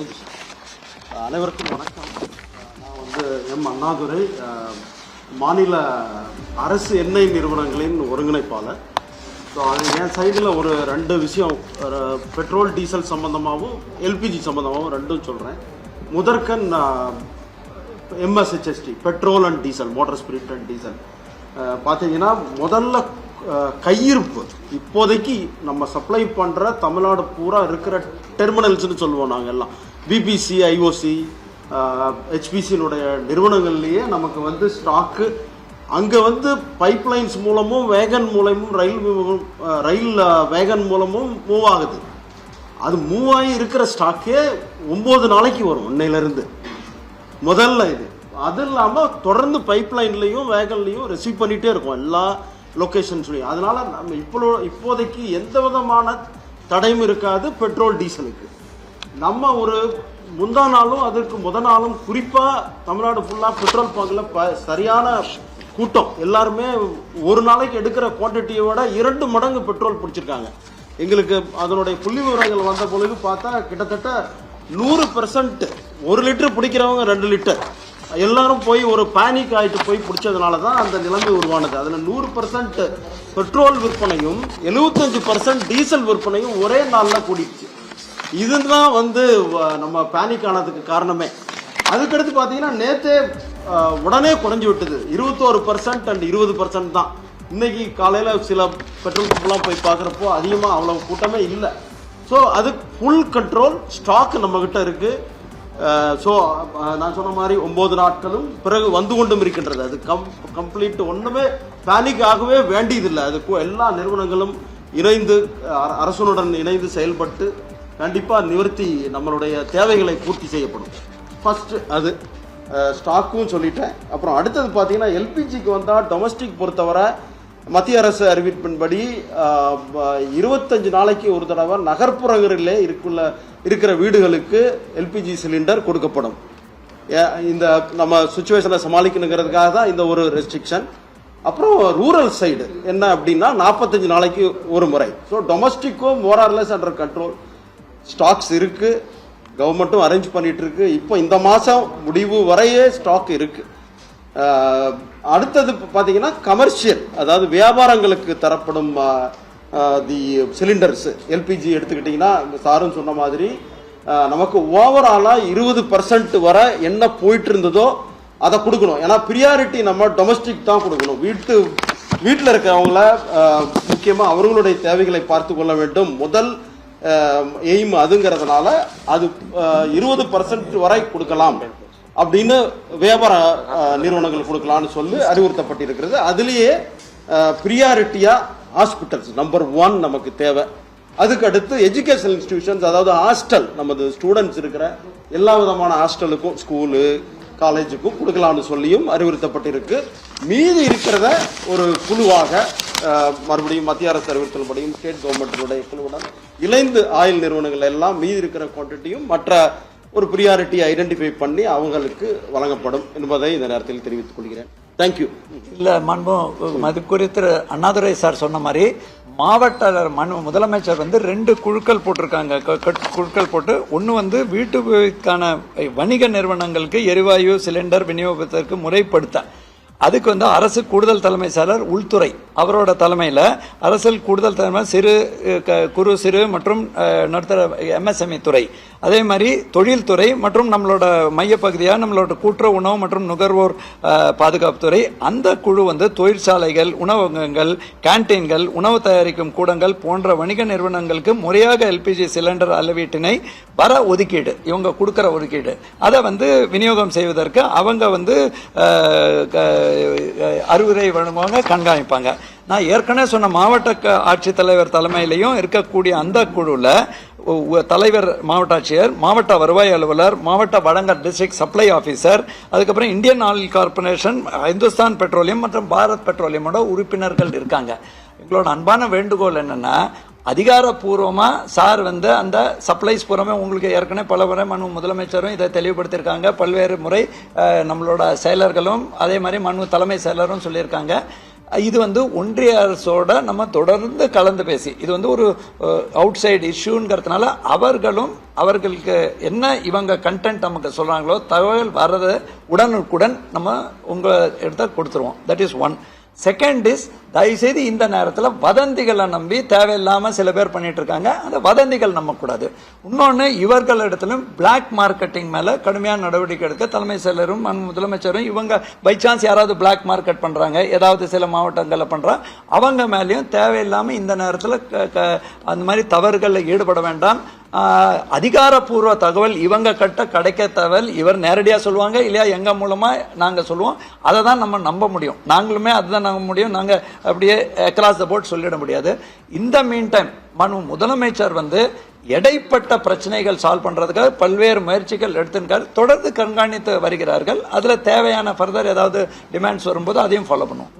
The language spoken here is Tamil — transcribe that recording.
Thank you sir. அனைவருக்கும் வணக்கம். நான் வந்து எம் அண்ணாதுரை, மாநில அரசு எண்ணெய் நிறுவனங்களின் ஒருங்கிணைப்பாளர். ஸோ என் சைடில் ஒரு 2 விஷயம், பெட்ரோல் டீசல் சம்மந்தமாகவும் எல்பிஜி சம்மந்தமாகவும் ரெண்டும் சொல்கிறேன். முதற்கண் MS HSD, petrol and diesel, motor spirit and diesel பார்த்தீங்கன்னா முதல்ல கையிருப்பு இப்போதைக்கு நம்ம சப்ளை பண்ணுற தமிழ்நாடு பூரா இருக்கிற டெர்மினல்ஸ்னு சொல்லுவோம் நாங்கள் எல்லாம், பிபிசி, ஐஓசி, ஹெச்பிசியினுடைய நிறுவனங்கள்லேயே நமக்கு வந்து ஸ்டாக்கு அங்கே வந்து பைப்லைன்ஸ் மூலமும் வேகன் மூலமும் ரயில் வேகன் மூலமும் மூவ் ஆகுது. அது மூவ் ஆகி இருக்கிற ஸ்டாக்கே 9 நாளைக்கு வரும் இன்னையிலேருந்து முதல்ல இது. அது இல்லாமல் தொடர்ந்து பைப்லைன்லேயும் வேகன்லேயும் ரிசீவ் பண்ணிகிட்டே இருக்கும் எல்லா லொக்கேஷன்ஸ்லையும். அதனால் நம்ம இப்போதைக்கு எந்த விதமான தடையும் இருக்காது பெட்ரோல் டீசலுக்கு. நம்ம ஒரு முந்தா நாளும் அதற்கு நாளும் குறிப்பாக தமிழ்நாடு ஃபுல்லாக பெட்ரோல் பங்கில் சரியான கூட்டம். எல்லாருமே ஒரு நாளைக்கு எடுக்கிற குவான்டிட்டியை விட 2 மடங்கு பெட்ரோல் பிடிச்சிருக்காங்க. எங்களுக்கு அதனுடைய புள்ளி விவரங்கள் வந்த பொழுது பார்த்தா கிட்டத்தட்ட 100% 1 லிட்டர் பிடிக்கிறவங்க 2 லிட்டர் எல்லாரும் போய் ஒரு பேனிக் ஆகிட்டு போய் பிடிச்சதுனால தான் அந்த நிலைமை உருவானது. அதில் 100% பெட்ரோல் விற்பனையும் 75% டீசல் விற்பனையும் ஒரே நாளில் கூடிடுச்சு. இதுதான் வந்து நம்ம பேனிக் ஆனதுக்கு காரணமே. அதுக்கடுத்து பார்த்தீங்கன்னா நேற்றே உடனே குறைஞ்சி விட்டது. 21% அண்ட் 20% தான். இன்னைக்கு காலையில் சில பெட்ரோல் பம்ப்லாம் போய் பார்க்குறப்போ அதிகமாக அவ்வளோ கூட்டமே இல்லை. ஸோ அது ஃபுல் கண்ட்ரோல் ஸ்டாக் நம்மக்கிட்ட இருக்குது. ஸோ நான் சொன்ன மாதிரி 9 நாட்களும் பிறகு வந்து கொண்டும் இருக்கின்றது. அது கம்ப்ளீட் ஒன்றுமே பேனிக் ஆகவே வேண்டியதில்லை. அதுக்கு எல்லா நிறுவனங்களும் இணைந்து அரசுடன் இணைந்து செயல்பட்டு கண்டிப்பாக நிவர்த்தி நம்மளுடைய தேவைகளை பூர்த்தி செய்யப்படும். ஃபஸ்ட்டு அது ஸ்டாக்கும் சொல்லிட்டேன். அப்புறம் அடுத்தது பார்த்தீங்கன்னா எல்பிஜிக்கு வந்தால் டொமஸ்டிக் பொறுத்தவரை மத்திய அரசு அறிவிப்பின்படி 25 நாளைக்கு ஒரு தடவை நகர்ப்புறங்களிலே இருக்கிற வீடுகளுக்கு எல்பிஜி சிலிண்டர் கொடுக்கப்படும். இந்த நம்ம சுச்சுவேஷனை சமாளிக்கணுங்கிறதுக்காக தான் இந்த ஒரு ரெஸ்ட்ரிக்ஷன். அப்புறம் ரூரல் சைடு என்ன அப்படின்னா 45 நாளைக்கு ஒரு முறை. ஸோ டொமஸ்டிக்கும் மோரார்லெஸ் அண்டர் கண்ட்ரோல், ஸ்டாக்ஸ் இருக்கு, கவர்மெண்ட்டும் அரேஞ்ச் பண்ணிட்டு இருக்கு. இப்போ இந்த மாதம் முடிவு வரையே ஸ்டாக் இருக்கு. அடுத்தது பார்த்தீங்கன்னா கமர்ஷியல், அதாவது வியாபாரங்களுக்கு தரப்படும் தி சிலிண்டர்ஸ் எல்பிஜி எடுத்துக்கிட்டிங்கன்னா சாரும் சொன்ன மாதிரி நமக்கு ஓவராலாக 20% வரை என்ன போயிட்டு இருந்ததோ அதை கொடுக்கணும். ஏன்னா ப்ரியாரிட்டி நம்ம டொமஸ்டிக் தான் கொடுக்கணும். வீட்டில் இருக்கிறவங்கள முக்கியமாக அவர்களுடைய தேவைகளை பார்த்து கொள்ள வேண்டும். முதல் எய்ம் அதுங்கிறதுனால அது 20% வரை கொடுக்கலாம் அப்படின்னு வியாபார நிறுவனங்கள் கொடுக்கலான்னு சொல்லி அறிவுறுத்தப்பட்டிருக்கிறது. அதுலேயே ப்ரியாரிட்டியாக ஹாஸ்பிட்டல்ஸ் நம்பர் 1 நமக்கு தேவை. அதுக்கு அடுத்து எஜுகேஷனல் இன்ஸ்டிடியூஷன்ஸ், அதாவது ஹாஸ்டல், நமது ஸ்டூடெண்ட்ஸ் இருக்கிற எல்லா விதமான ஹாஸ்டலுக்கும் ஸ்கூலு காலேஜுக்கும் கொடுக்கலான்னு சொல்லியும் அறிவுறுத்தப்பட்டிருக்கு. மீதி இருக்கிறத ஒரு குழுவாக மறுபடியும் மத்திய அரசு அறிவுறுத்தல்படியும் ஸ்டேட் கவர்மெண்ட்டுடைய குழுவுடன் இணைந்து ஆயில் நிறுவனங்கள் எல்லாம் மீதி இருக்கிற குவான்டிட்டியும் மற்ற ஒரு ப்ரியாரிட்டி ஐடென்டிஃபை பண்ணி அவங்களுக்கு வழங்கப்படும் என்பதை இந்த நேரத்தில் தெரிவித்துக் கொள்கிறேன். தேங்க்யூ. இல்லை மண்பு மதிப்புக்குரிய அண்ணாதுரை சார் சொன்ன மாதிரி மாவட்ட முதலமைச்சர் வந்து 2 குழுக்கள் போட்டிருக்காங்க. குழுக்கள் போட்டு ஒன்று வந்து வீட்டுக்கான வணிக நிறுவனங்களுக்கு எரிவாயு சிலிண்டர் விநியோகத்திற்கு முறைப்படுத்த, அதுக்கு வந்து அரசு கூடுதல் தலைமை செயலர் உள்துறை அவரோட தலைமையில் அரசில் கூடுதல் தலைமை குறு சிறு மற்றும் நடுத்தர எம்எஸ்எம்இ துறை, அதே மாதிரி தொழில்துறை மற்றும் நம்மளோட மையப்பகுதியாக நம்மளோட கூட்டுறவு உணவு மற்றும் நுகர்வோர் பாதுகாப்புத்துறை. அந்த குழு வந்து தொழிற்சாலைகள், உணவகங்கள், கேன்டீன்கள், உணவு தயாரிக்கும் கூடங்கள் போன்ற வணிக நிறுவனங்களுக்கு முறையாக எல்பிஜி சிலிண்டர் அளவீட்டினை வர ஒதுக்கீடு, இவங்க கொடுக்குற ஒதுக்கீடு, அதை வந்து விநியோகம் செய்வதற்கு அவங்க வந்து அறிவுரை வழங்குவாங்க, கண்காணிப்பாங்க. நான் ஏற்கனவே சொன்ன மாவட்ட ஆட்சித்தலைவர் தலைமையிலையும் இருக்கக்கூடிய அந்த குழுவில் தலைவர் மாவட்ட ஆட்சியர், மாவட்ட வருவாய் அலுவலர், மாவட்ட வழங்கல் டிஸ்ட்ரிக்ட் சப்ளை ஆஃபீஸர், அதுக்கப்புறம் Indian oil corporation, Hindustan petroleum மற்றும் பாரத் பெட்ரோலியமோட உறுப்பினர்கள் இருக்காங்க. எங்களோட அன்பான வேண்டுகோள் என்னன்னா, அதிகாரப்பூர்வமாக சார் வந்து அந்த சப்ளைஸ் பூராமே உங்களுக்கு ஏற்கனவே பல முறை முதலமைச்சரும் இதை தெளிவுபடுத்தியிருக்காங்க. பல்வேறு முறை நம்மளோட செயலர்களும் அதே மாதிரி தலைமை செயலரும் சொல்லியிருக்காங்க. இது வந்து ஒன்றிய அரசோட நம்ம தொடர்ந்து கலந்து பேசி, இது வந்து ஒரு அவுட் சைடு இஷ்யூங்கிறதுனால அவர்களுக்கு என்ன இவங்க கண்டென்ட் நமக்கு சொல்றாங்களோ தகவல் வர்றதை உடனுக்குடன் நம்ம உங்க இடத்த கொடுத்துருவோம். That is one. Second is, தயவுசெய்து இந்த நேரத்தில் வதந்திகளை நம்பி தேவையில்லாமல் சில பேர் பண்ணிட்டு இருக்காங்க. அந்த வதந்திகள் நம்பக்கூடாது. இன்னொன்று, இவர்களிடத்திலும் பிளாக் மார்க்கெட்டிங் மேலே கடுமையான நடவடிக்கை எடுக்க தலைமை செயலரும் முதலமைச்சரும், இவங்க பை சான்ஸ் யாராவது பிளாக் மார்க்கெட் பண்ணுறாங்க, ஏதாவது சில மாவட்டங்களில் பண்ணுறாங்க, அவங்க மேலேயும் தேவையில்லாமல் இந்த நேரத்தில் அந்த மாதிரி தவறுகளில் ஈடுபட வேண்டாம். அதிகாரப்பூர்வ தகவல் இவங்க கிடைக்க தகவல் இவர் நேரடியாக சொல்லுவாங்க, இல்லையா எங்க மூலமா நாங்கள் சொல்லுவோம். அதை தான் நம்ம நம்ப முடியும். நாங்களுமே அதுதான் நம்ப முடியும். நாங்கள் அப்படியே அக்ராஸ் த போர்ட் சொல்லிட முடியாது. இந்த மீன் டைம் முதலமைச்சர் வந்து இடைப்பட்ட பிரச்சனைகள் சால்வ் பண்றதுக்காக பல்வேறு முயற்சிகள் எடுத்துக்கார், தொடர்ந்து கண்காணித்து வருகிறார்கள். அதுல தேவையான ஃபர்தர் ஏதாவது டிமாண்ட்ஸ் வரும்போது அதையும் ஃபாலோ பண்ணுவோம்.